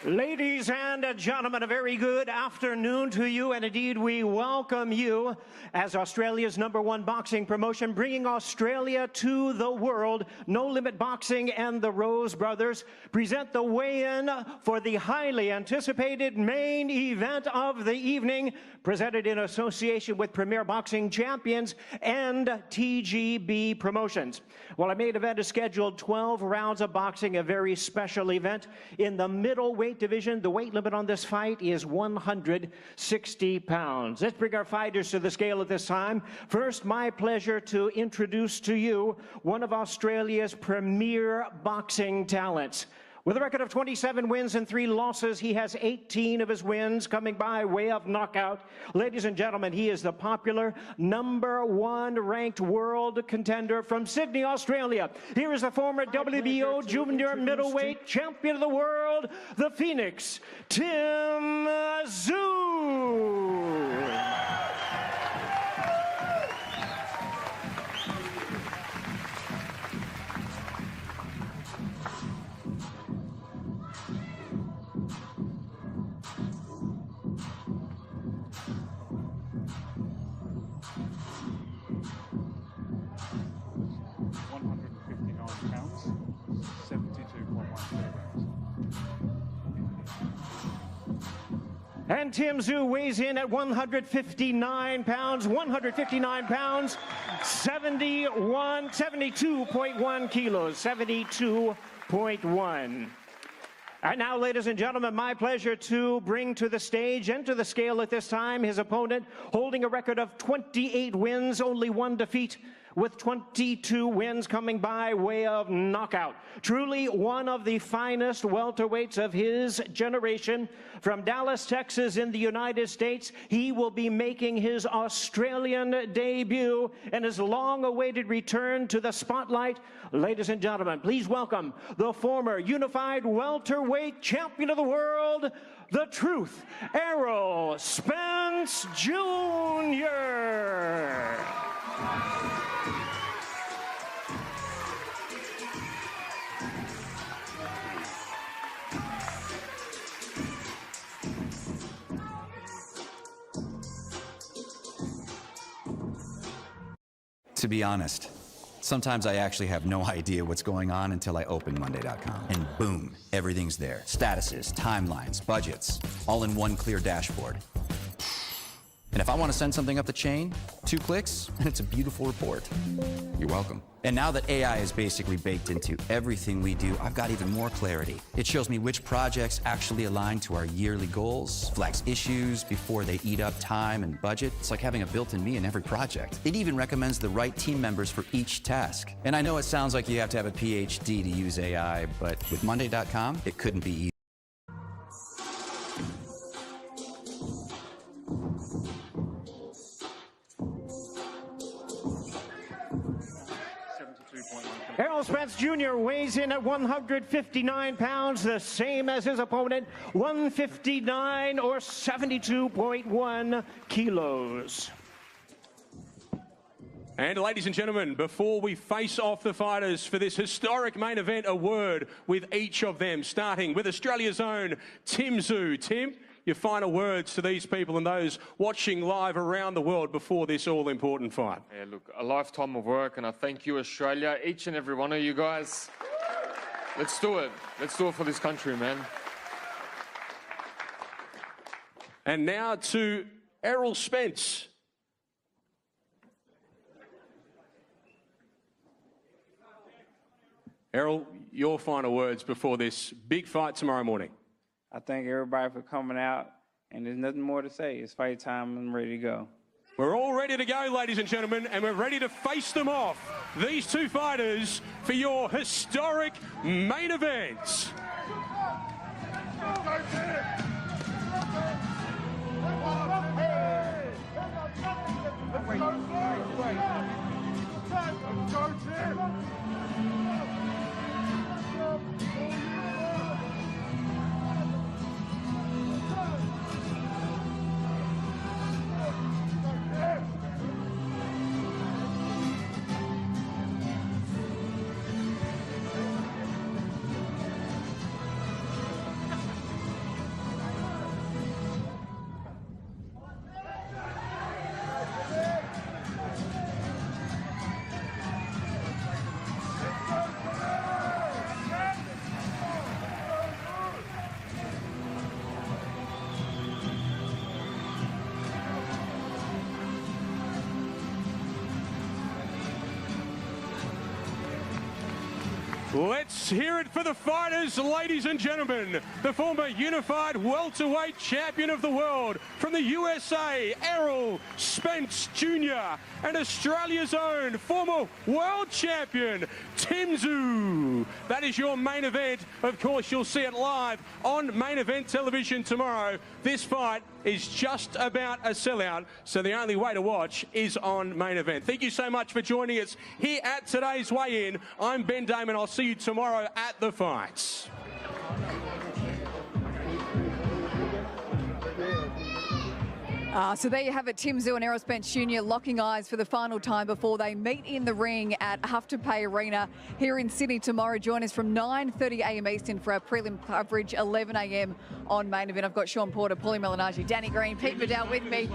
Ladies and gentlemen, a very good afternoon to you, and indeed we welcome you as Australia's #1 boxing promotion, bringing Australia to the world. No Limit Boxing and the Rose Brothers present the weigh-in for the highly anticipated main event of the evening, presented in association with Premier Boxing Champions and TGB Promotions. Well, our main event is scheduled 12 rounds of boxing, a very special event. In the middleweight division, the weight limit on this fight is 160 pounds. Let's bring our fighters to the scale at this time. First, my pleasure to introduce to you one of Australia's premier boxing talents. With a record of 27 wins and 3 losses, he has 18 of his wins coming by way of knockout. Ladies and gentlemen, he is the popular #1 ranked world contender from Sydney, Australia. Here is the former WBO junior middleweight champion of the world, the Phoenix, Tim Tszyu. And Tim Tszyu weighs in at 159 pounds, 72.1 kilos, 72.1. And now, ladies and gentlemen, my pleasure to bring to the stage and to the scale at this time his opponent, holding a record of 28 wins, only 1 defeat, with 22 wins coming by way of knockout. Truly one of the finest welterweights of his generation. From Dallas, Texas in the United States, he will be making his Australian debut and his long-awaited return to the spotlight. Ladies and gentlemen, please welcome the former unified welterweight champion of the world, the Truth Arrow, Spence Jr. To be honest, sometimes I actually have no idea what's going on until I open Monday.com. And boom, everything's there. Statuses, timelines, budgets, all in one clear dashboard. And if I want to send something up the chain, 2 clicks, and it's a beautiful report. You're welcome. And now that AI is basically baked into everything we do, I've got even more clarity. It shows me which projects actually align to our yearly goals, flags issues before they eat up time and budget. It's like having a built-in me in every project. It even recommends the right team members for each task. And I know it sounds like you have to have a PhD to use AI, but with Monday.com, it couldn't be easier. Errol Spence Jr. weighs in at 159 pounds, the same as his opponent, 159 or 72.1 kilos. And ladies and gentlemen, before we face off the fighters for this historic main event, a word with each of them, starting with Australia's own Tim Tszyu. Tim, your final words to these people and those watching live around the world before this all-important fight. Yeah, look, a lifetime of work, and I thank you, Australia, each and every one of you guys. Let's do it. Let's do it for this country, man. And now to Errol Spence. Errol, your final words before this big fight tomorrow morning. I thank everybody for coming out, and there's nothing more to say. It's fight time, and I'm ready to go. We're all ready to go, ladies and gentlemen, and we're ready to face them off, these two fighters, for your historic main event. Let's hear it for the fighters, ladies and gentlemen. The former unified welterweight champion of the world from the USA, Errol Spence Jr., and Australia's own former world champion, Tim Tszyu. That is your main event. Of course, you'll see it live on Main Event Television tomorrow. This fight is just about a sellout, so the only way to watch is on Main Event. Thank you so much for joining us here at today's weigh-in. I'm Ben Damon. I'll see you tomorrow at the fights. So there you have it, Tim Tszyu and Errol Spence Jr. locking eyes for the final time before they meet in the ring at Afterpay Arena here in Sydney tomorrow. Join us from 9:30 a.m. Eastern for our prelim coverage, 11 a.m. on Main Event. I've got Sean Porter, Paulie Malignaggi, Danny Green, Pete Vidal with me.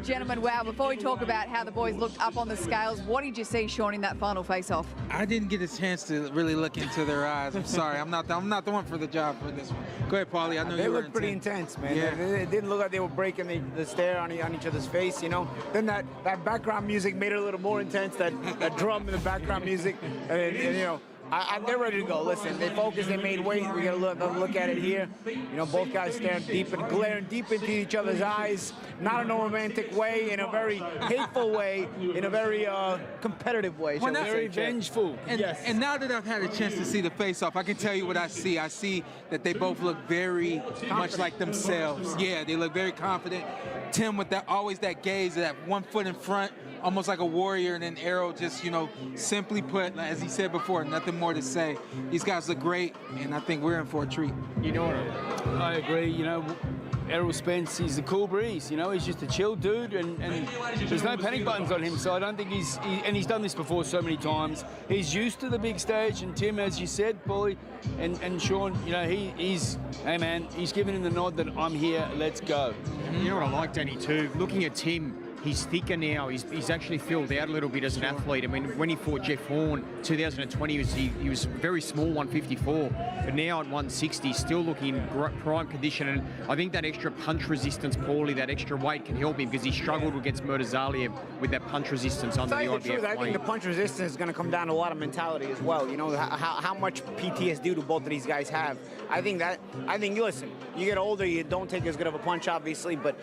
Gentlemen, wow, before we talk about how the boys looked up on the scales, what did you see, Sean, in that final face-off? I didn't get a chance to really look into their eyes. I'm sorry, I'm not the one for the job for this one. Go ahead, Paulie. I know they you were looked pretty intense, man. Yeah. It didn't look like they were breaking the stare on each other's face, you know. Then that background music made it a little more intense. That drum in the background music, and you know. They're ready to go. Listen, they focused, they made weight. We got to look at it here. You know, both guys staring deep and glaring deep into each other's eyes, not in a romantic way, in a very hateful way, in a very competitive way. Well, very vengeful. And, yes. And now that I've had a chance to see the face-off, I can tell you what I see. I see that they both look very much like themselves. Yeah, they look very confident. Tim with always that gaze, that 1 foot in front, almost like a warrior, and then Errol just, you know, simply put, as he said before, nothing more to say. These guys look great, and I think we're in for a treat. You know what? I agree. You know, Errol Spence, he's a cool breeze. You know, he's just a chill dude, and there's no panic buttons on him. So I don't think he's done this before so many times. He's used to the big stage, and Tim, as you said, Paulie, and Sean, you know, he's, hey man, he's giving him the nod that I'm here, let's go. You know what I like, Danny, too? Looking at Tim, he's thicker now. He's actually filled out a little bit as an athlete. I mean, when he fought Jeff Horn 2020, he was very small, 154, but now at 160, still looking in prime condition. And I think that extra punch resistance, Paulie, that extra weight can help him because he struggled against Murtazaliev with that punch resistance under the IBF. I think the punch resistance is going to come down to a lot of mentality as well. You know, how much PTSD do both of these guys have? I think, listen, you get older, you don't take as good of a punch, obviously, but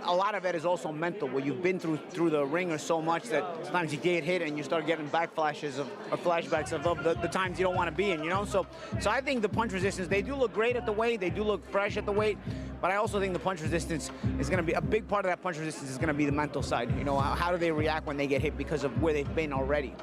a lot of it is also mental, where you've been through the ringer so much that sometimes you get hit and you start getting flashbacks of the times you don't want to be in, you know? So I think the punch resistance, they do look great at the weight, they do look fresh at the weight, but I also think the punch resistance is going to be, a big part of that punch resistance is going to be the mental side. You know, how do they react when they get hit because of where they've been already?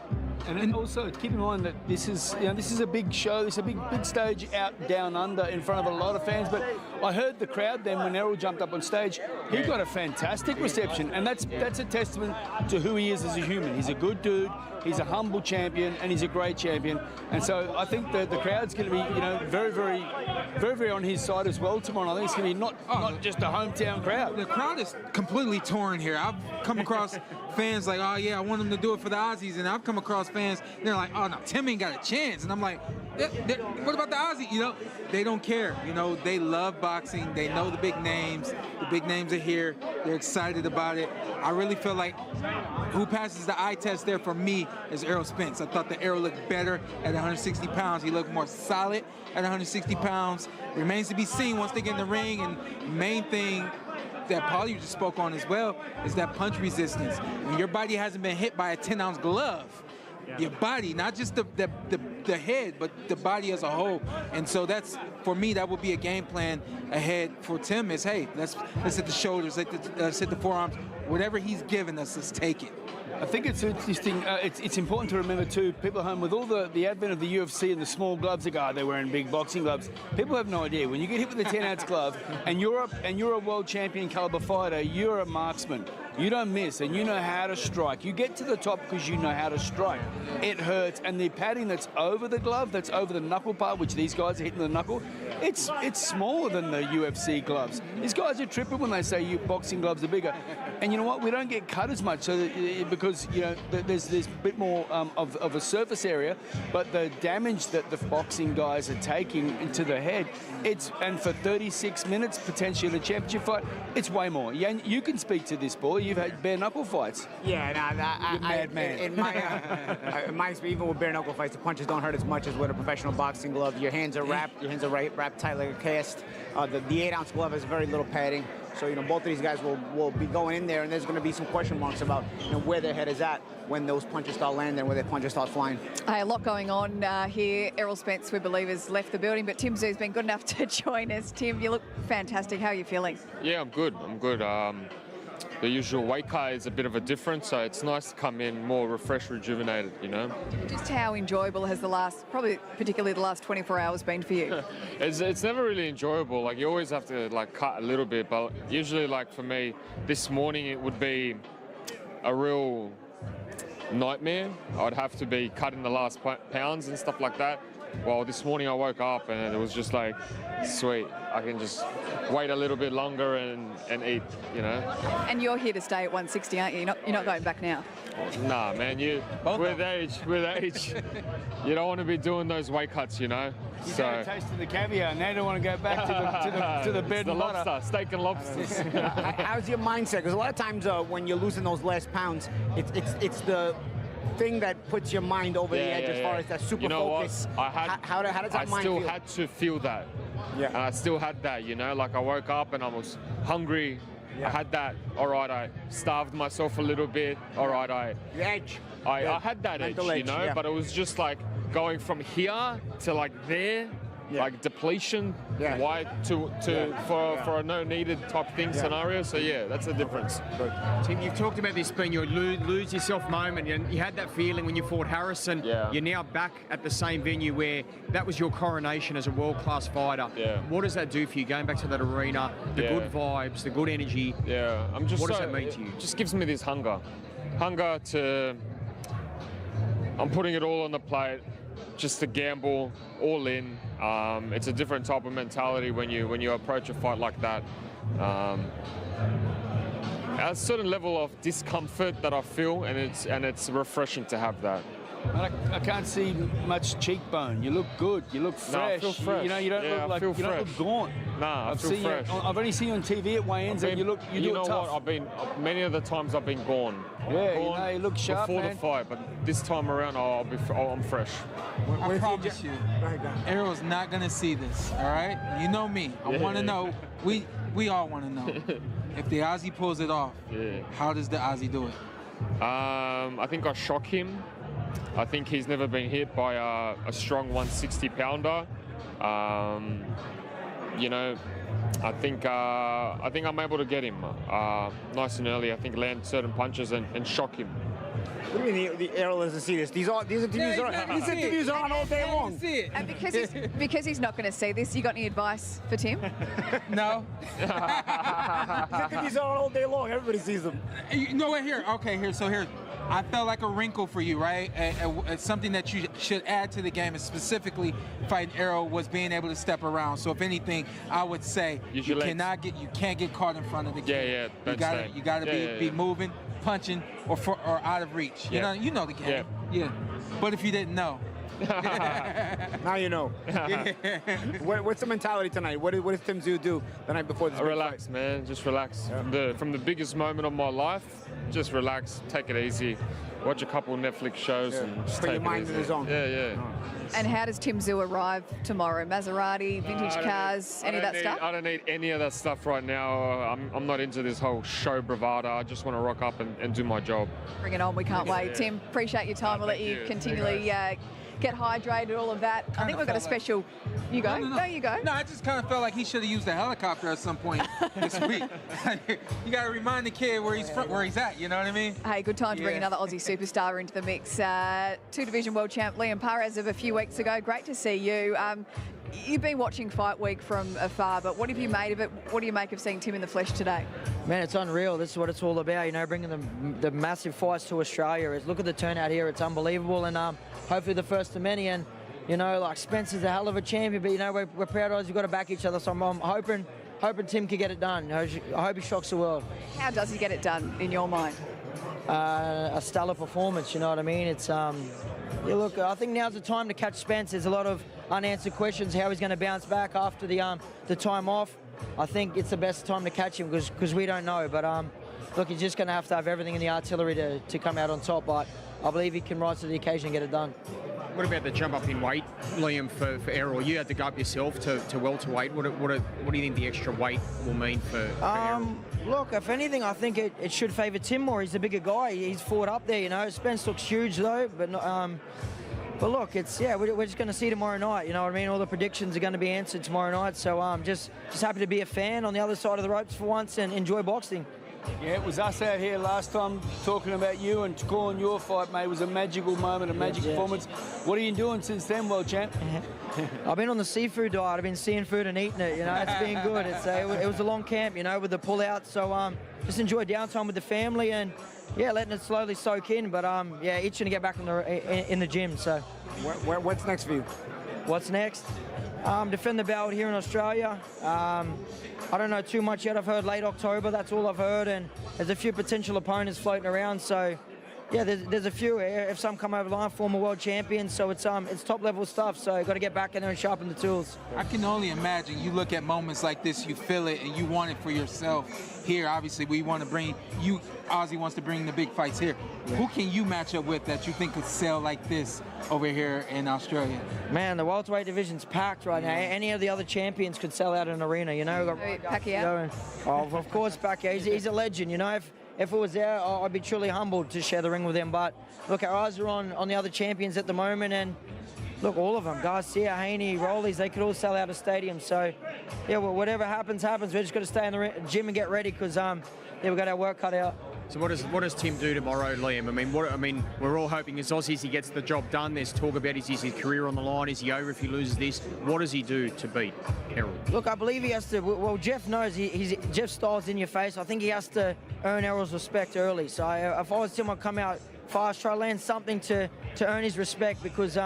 And also keep in mind that this is a big show. This is a big stage out down under in front of a lot of fans. But I heard the crowd then when Errol jumped up on stage. He got a fantastic reception, and that's a testament to who he is as a human. He's a good dude. He's a humble champion, and he's a great champion. And so I think that the crowd's going to be, you know, very on his side as well tomorrow. I think it's going to be not just a hometown crowd. The crowd is completely torn here. I've come across fans like, oh yeah, I want him to do it for the Aussies, and I've come across fans, they're like, oh no, Tim ain't got a chance. And I'm like, what about the Aussie? You know, they don't care. You know, they love boxing. They know the big names. The big names are here. They're excited about it. I really feel like who passes the eye test there for me is Errol Spence. I thought the Errol looked better at 160 pounds. He looked more solid at 160 pounds. Remains to be seen once they get in the ring. And the main thing that Paulie just spoke on as well is that punch resistance. When your body hasn't been hit by a 10-ounce glove, your body, not just the head, but the body as a whole. And so that's, for me, that would be a game plan ahead for Tim is, hey, let's hit the shoulders, let's hit the forearms. Whatever he's given us, let's take it. I think it's interesting. It's important to remember too, people at home, with all the advent of the UFC and the small gloves, they go, oh, they're wearing big boxing gloves. People have no idea. When you get hit with a 10-ounce glove and you're a world champion caliber fighter, you're a marksman. You don't miss, and you know how to strike. You get to the top because you know how to strike. It hurts, and the padding that's over the glove, that's over the knuckle part, which these guys are hitting the knuckle, it's smaller than the UFC gloves. These guys are tripping when they say boxing gloves are bigger. And you know what? We don't get cut as much because, you know, there's a bit more of a surface area, but the damage that the boxing guys are taking into the head, and for 36 minutes, potentially in a championship fight, it's way more. Yeah, you can speak to this, boy. You've had bare knuckle fights. Yeah, in my experience, even with bare knuckle fights, the punches don't hurt as much as with a professional boxing glove. Your hands are wrapped. Your hands are wrapped tight like a cast. The 8-ounce glove has very little padding. So, you know, both of these guys will be going in there, and there's going to be some question marks about, you know, where their head is at when those punches start landing, where their punches start flying. A lot going on here. Errol Spence, we believe, has left the building, but Tim Tszyu has been good enough to join us. Tim, you look fantastic. How are you feeling? Yeah, I'm good. The usual weight cut is a bit of a difference, so it's nice to come in more refreshed, rejuvenated, you know. Just how enjoyable has probably particularly the last 24 hours been for you? It's never really enjoyable. Like, you always have to like cut a little bit, but usually, like for me, this morning it would be a real nightmare. I'd have to be cutting the last pounds and stuff like that. Well, this morning I woke up and it was just like, sweet, I can just wait a little bit longer and eat, you know. And you're here to stay at 160, aren't you? You're not going back now? Nah, man, with age, you don't want to be doing those weight cuts, you know. You had a taste of the caviar, now you don't want to go back to the bed and lobster, steak and lobsters. How's your mindset? Because a lot of times when you're losing those last pounds, it's the thing that puts your mind over the edge as far as that super focus. How does that mind feel? I still had to feel that. Yeah. And I still had that, you know, like I woke up and I was hungry. Yeah. I had that. All right, I starved myself a little bit. All right, I had that edge, you know, but it was just like going from here to like there. Yeah. Like depletion, why for a no needed type thing scenario. So yeah, that's the difference. Tim, you've talked about this being your lose yourself moment, and you had that feeling when you fought Harrison. Yeah. You're now back at the same venue where that was your coronation as a world-class fighter. Yeah. What does that do for you? Going back to that arena, the good vibes, the good energy. Yeah, what does that mean to you? It just gives me this hunger to. I'm putting it all on the plate. Just to gamble all in. It's a different type of mentality when you approach a fight like that. A certain level of discomfort that I feel, and it's refreshing to have that. I can't see much cheekbone. You look good. You look fresh. No, I feel fresh. You know, you don't look gaunt. Nah, I feel fresh. I've only seen you on TV at weigh-ins, and you look tough. What? Many of the times I've been gone. Yeah, you look sharp, before the fight, but this time around I'm fresh. I promise you, Errol's not gonna see this. All right, you know me. I want to know. We all want to know if the Aussie pulls it off. Yeah. How does the Aussie do it? I think I shock him. I think he's never been hit by a strong 160-pounder. You know, I think I'm able to get him nice and early. I think land certain punches and shock him. What do you mean the Errol doesn't see this? These interviews are on all day long. And because he's not going to see this, you got any advice for Tim? No. These interviews are on all day long. Everybody sees them. You know what? Here. I felt like a wrinkle for you, right? Something that you should add to the game, and specifically fighting Errol, was being able to step around. So if anything, I would say you can't get caught in front of the game. Yeah. You gotta be moving, punching, or out of reach. Yeah. You know the game. Yeah. But if you didn't know. Now you know. What's the mentality tonight? What does Tim Tszyu do the night before this? Relax, man. Just relax. From the biggest moment of my life, just relax. Take it easy. Watch a couple of Netflix shows and just put take your mind it in easy. the zone. Yeah. And how does Tim Tszyu arrive tomorrow? Maserati, vintage cars, any of that stuff? I don't need any of that stuff right now. I'm not into this whole show bravado. I just want to rock up and do my job. Bring it on. We can't wait. Yeah. Tim, appreciate your time. We'll let you continually get hydrated, all of that. I think we've got a special. You go. No, you go. No, I just kind of felt like he should have used a helicopter at some point this week. You got to remind the kid where he's at. You know what I mean? Hey, good time to bring another Aussie superstar into the mix. Two-division world champ Liam Parr as of a few weeks ago. Great to see you. You've been watching Fight Week from afar, but what have you made of it? What do you make of seeing Tim in the flesh today? Man, it's unreal. This is what it's all about, you know, bringing the massive fights to Australia. Look at the turnout here. It's unbelievable, and hopefully the first of many. And, you know, like Spencer's a hell of a champion, but, you know, we're proud of us. We've got to back each other, so I'm hoping Tim can get it done. I hope he shocks the world. How does he get it done, in your mind? A stellar performance, you know what I mean? It's, look, I think now's the time to catch Spence. There's a lot of unanswered questions, how he's going to bounce back after the time off. I think it's the best time to catch him because we don't know. But, look, he's just going to have everything in the artillery to come out on top. But I believe he can rise to the occasion and get it done. What about the jump up in weight, Liam, for Errol? You had to go up yourself to welterweight. What do you think the extra weight will mean for Errol? Look, if anything, I think it should favour Tim more. He's a bigger guy. He's forward up there, you know. Spence looks huge, though. But look, we're just going to see tomorrow night, you know what I mean? All the predictions are going to be answered tomorrow night. So I'm just happy to be a fan on the other side of the ropes for once and enjoy boxing. Yeah, it was us out here last time talking about you and calling your fight, mate. It was a magical moment, a magic performance. What are you doing since then, world champ? I've been on the seafood diet. I've been seeing food and eating it, you know. It's been good. It was a long camp, you know, with the pull-out. So just enjoy downtime with the family and, letting it slowly soak in. But, itching to get back in the gym, so. What's next for you? What's next? Defend the belt here in Australia. I don't know too much yet. I've heard late October. That's all I've heard. And there's a few potential opponents floating around. So, there's a few. If some come over the line, former world champions. So it's top level stuff. So got to get back in there and sharpen the tools. I can only imagine. You look at moments like this, you feel it, and you want it for yourself. Here, obviously, we want to bring you. Ozzy wants to bring the big fights here. Yeah. Who can you match up with that you think could sell like this over here in Australia? Man, the welterweight division's packed right now. Any of the other champions could sell out an arena, you know. Pacquiao? Of course, Pacquiao. He's a legend, you know. If it was there, I'd be truly humbled to share the ring with him. But look, our eyes are on the other champions at the moment, and look, all of them, Garcia, Haney, Rollies, they could all sell out a stadium. So, whatever happens. We're just got to stay in the gym and get ready because, we've got our work cut out. So what does Tim do tomorrow, Liam? I mean, we're all hoping as Aussies he gets the job done. There's talk about is his career on the line? Is he over if he loses this? What does he do to beat Errol? Look, I believe he has to. Well, Jeff knows Jeff's style's in your face. I think he has to earn Errol's respect early. So if I was Tim, I'd come out fast, try to land something to earn his respect because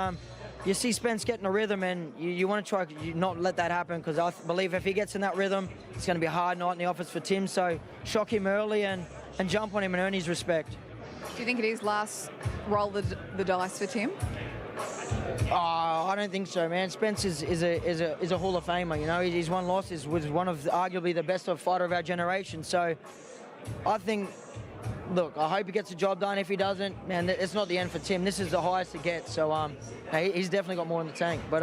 you see Spence getting a rhythm and you want to try not let that happen because I believe if he gets in that rhythm, it's going to be a hard night in the office for Tim. So shock him early and jump on him and earn his respect. Do you think it is last roll the dice for Tim? I don't think so, man. Spence is a Hall of Famer, you know. His one loss was one of arguably the best fighter of our generation. So I think, look, I hope he gets the job done. If he doesn't, man, it's not the end for Tim. This is the highest to get. So he's definitely got more in the tank. But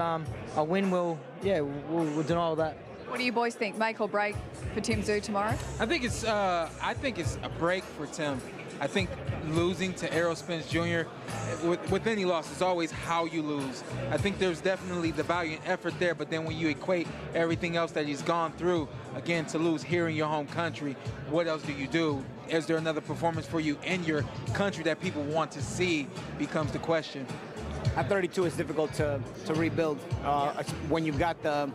a win will deny all that. What do you boys think? Make or break for Tim Tszyu tomorrow? I think it's a break for Tim. I think losing to Errol Spence Jr., with any loss, it's always how you lose. I think there's definitely the valiant effort there, but then when you equate everything else that he's gone through, again, to lose here in your home country, what else do you do? Is there another performance for you in your country that people want to see becomes the question. At 32, it's difficult to rebuild when you've got the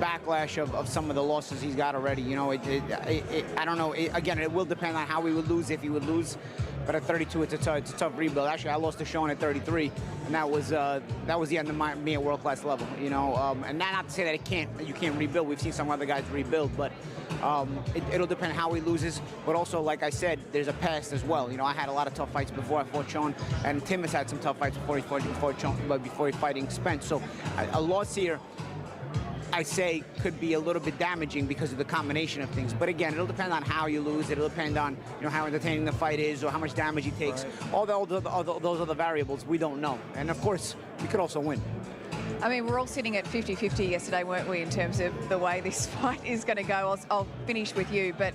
backlash of some of the losses he's got already. You know, I don't know. Again, it will depend on how he would lose, if he would lose. But at 32, it's a tough rebuild. Actually, I lost to Sean at 33, and that was the end of me at world-class level. You know, and not to say that you can't rebuild. We've seen some other guys rebuild, but it'll depend how he loses. But also, like I said, there's a past as well. You know, I had a lot of tough fights before I fought Sean, and Tim has had some tough fights before he's fighting Spence. So a loss here, I say, could be a little bit damaging because of the combination of things. But again, it'll depend on how you lose. It'll depend on, you know, how entertaining the fight is or how much damage he takes. Right. All those other variables we don't know. And of course, we could also win. I mean, we're all sitting at 50-50 yesterday, weren't we, in terms of the way this fight is going to go? I'll finish with you, but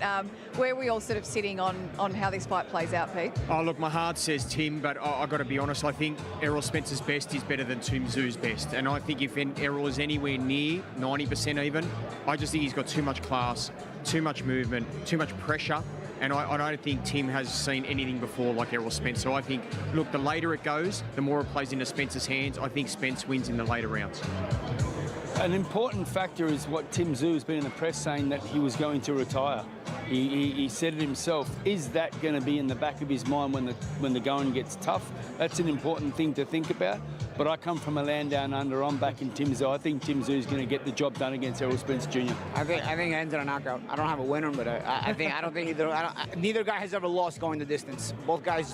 where are we all sort of sitting on how this fight plays out, Pete? Oh, look, my heart says Tim, but I've got to be honest, I think Errol Spence's best is better than Tim Tszyu's best. And I think if Errol is anywhere near 90% even, I just think he's got too much class, too much movement, too much pressure. And I don't think Tim has seen anything before like Errol Spence. So I think, look, the later it goes, the more it plays into Spence's hands. I think Spence wins in the later rounds. An important factor is what Tim Tszyu has been in the press saying that he was going to retire. He said it himself. Is that going to be in the back of his mind when the going gets tough? That's an important thing to think about. But I come from a land down under. I'm back in Tim Tszyu. I think Tim Tszyu is going to get the job done against Errol Spence Jr. I think it ends in a knockout. I don't have a winner, but neither guy has ever lost going the distance. Both guys,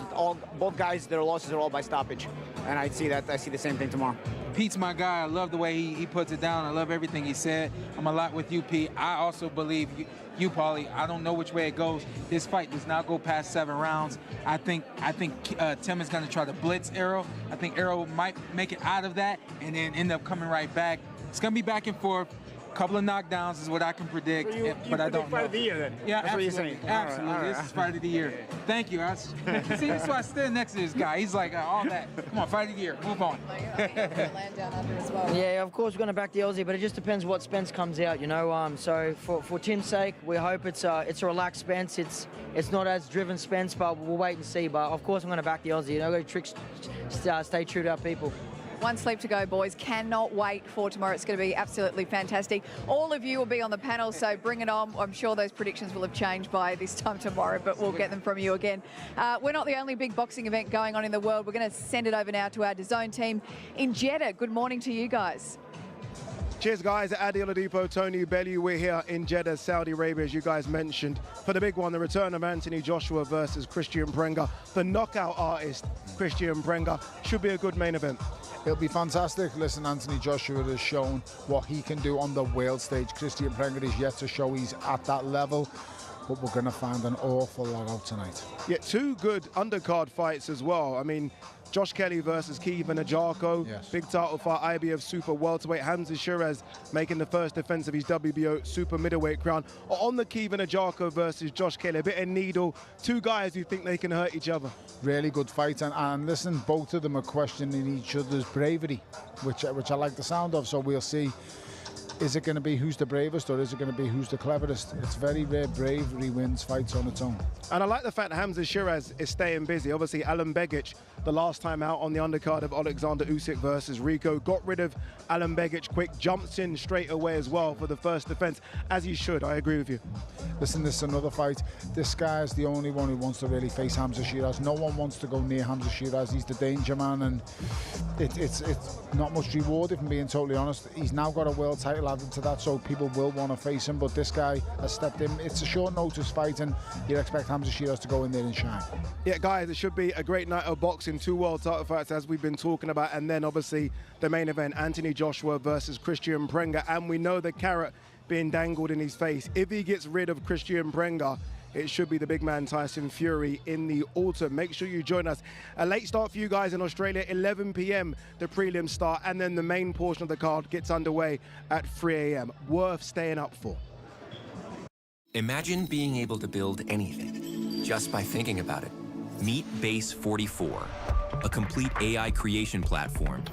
their losses are all by stoppage, and I see the same thing tomorrow. Pete's my guy. I love the way he puts it down. I love everything he said. I'm a lot with you, Pete. I also believe you, Paulie. I don't know which way it goes. This fight does not go past 7 rounds. I think Tim is going to try to blitz Errol. I think Errol might make it out of that and then end up coming right back. It's going to be back and forth. Couple of knockdowns is what I can predict, but I don't know. Fight of the year, then. Yeah, that's absolutely. What you're saying. Absolutely. All right. This is fight of the year. Thank you. See, that's why I stand next to this guy. He's like, all that. Come on, fight of the year. Move on. Yeah, of course we're going to back the Aussie, but it just depends what Spence comes out, you know. So for Tim's sake, we hope it's a relaxed Spence. It's not as driven Spence, but we'll wait and see. But of course I'm going to back the Aussie. You know, stay true to our people. One sleep to go, boys. Cannot wait for tomorrow. It's going to be absolutely fantastic. All of you will be on the panel, so bring it on. I'm sure those predictions will have changed by this time tomorrow, but we'll get them from you again. We're not the only big boxing event going on in the world. We're going to send it over now to our DAZN team in Jeddah. Good morning to you guys. Cheers, guys. Adi Oladipo, Tony Bellew. We're here in Jeddah, Saudi Arabia, as you guys mentioned, for the big one, the return of Anthony Joshua versus Christian Prenga. The knockout artist, Christian Prenga. Should be a good main event. It'll be fantastic. Listen, Anthony Joshua has shown what he can do on the world stage. Christian Prenga is yet to show he's at that level, but we're going to find an awful lot out tonight. Yeah, 2 good undercard fights as well. I mean, Josh Kelly versus Kevin Ajako. Yes. Big title fight, IBF Super Welterweight. Hamza Shiraz making the first defense of his WBO Super Middleweight crown. On the Kevin Ajako versus Josh Kelly, a bit of needle. 2 guys who think they can hurt each other. Really good fight, and listen, both of them are questioning each other's bravery, which I like the sound of. So we'll see. Is it going to be who's the bravest, or is it going to be who's the cleverest? It's very rare bravery wins fights on its own. And I like the fact that Hamza Shiraz is staying busy. Obviously, Alan Begic, the last time out on the undercard of Alexander Usyk versus Rico, got rid of Alan Begic quick, jumps in straight away as well for the first defense, as he should. I agree with you. Listen, this is another fight. This guy is the only one who wants to really face Hamza Shiraz. No one wants to go near Hamza Shiraz. He's the danger man, and it's not much reward, if I'm being totally honest. He's now got a world title added to that, so people will want to face him, but this guy has stepped in. It's a short notice fight, and you'd expect Hamza Shiraz to go in there and shine. Yeah, guys, it should be a great night of boxing. 2 world title fights, as we've been talking about, and then obviously the main event, Anthony Joshua versus Christian Prenga, and we know the carrot being dangled in his face. If he gets rid of Christian Prenga, it should be the big man Tyson Fury in the autumn. Make sure you join us. A late start for you guys in Australia, 11 p.m. the prelims start, and then the main portion of the card gets underway at 3 a.m. Worth staying up for. Imagine being able to build anything just by thinking about it. Meet Base 44, a complete AI creation platform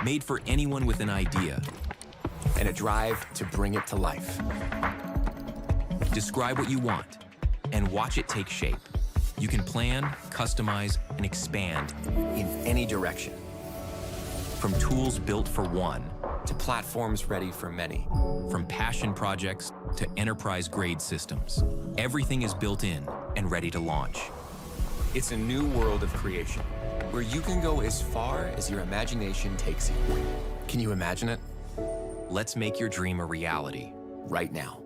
made for anyone with an idea and a drive to bring it to life. Describe what you want and watch it take shape. You can plan, customize, and expand in any direction. From tools built for one to platforms ready for many. From passion projects to enterprise-grade systems. Everything is built in and ready to launch. It's a new world of creation where you can go as far as your imagination takes you. Can you imagine it? Let's make your dream a reality right now.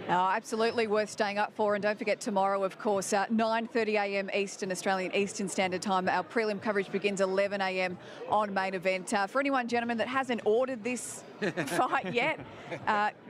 Oh, absolutely worth staying up for. And don't forget tomorrow, of course, 9:30 a.m. Eastern, Australian Eastern Standard Time. Our prelim coverage begins 11 a.m. on main event. For anyone, gentlemen, that hasn't ordered this fight yet,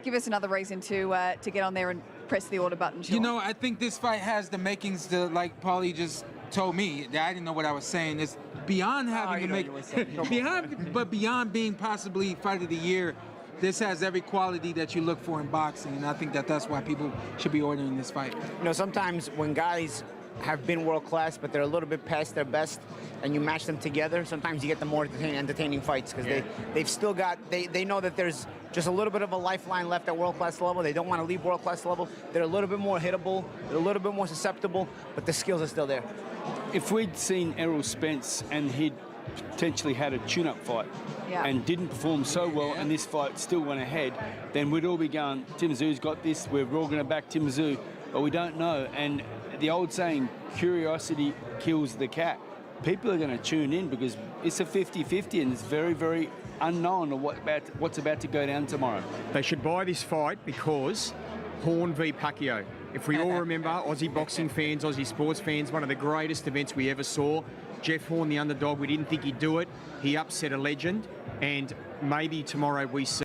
give us another reason to get on there and press the order button, Sean. You know, I think this fight has the makings to, like Paulie just told me, that I didn't know what I was saying. It's beyond having to make, beyond being possibly fight of the year. This has every quality that you look for in boxing, and I think that that's why people should be ordering this fight. You know, sometimes when guys have been world class, but they're a little bit past their best, and you match them together, sometimes you get the more entertaining fights because they've still got, they know that there's just a little bit of a lifeline left at world class level. They don't want to leave world class level. They're a little bit more hittable, they're a little bit more susceptible, but the skills are still there. If we'd seen Errol Spence and he'd potentially had a tune-up fight and didn't perform so well and this fight still went ahead, then we'd all be going, Tim Tszyu's got this, we're all going to back Tim Tszyu, but we don't know. And the old saying, curiosity kills the cat. People are going to tune in because it's a 50-50 and it's very, very unknown of what's about to go down tomorrow. They should buy this fight because Horn v Pacquiao. If we all remember, Aussie boxing fans, Aussie sports fans, one of the greatest events we ever saw. Jeff Horn, the underdog, we didn't think he'd do it. He upset a legend, and maybe tomorrow we see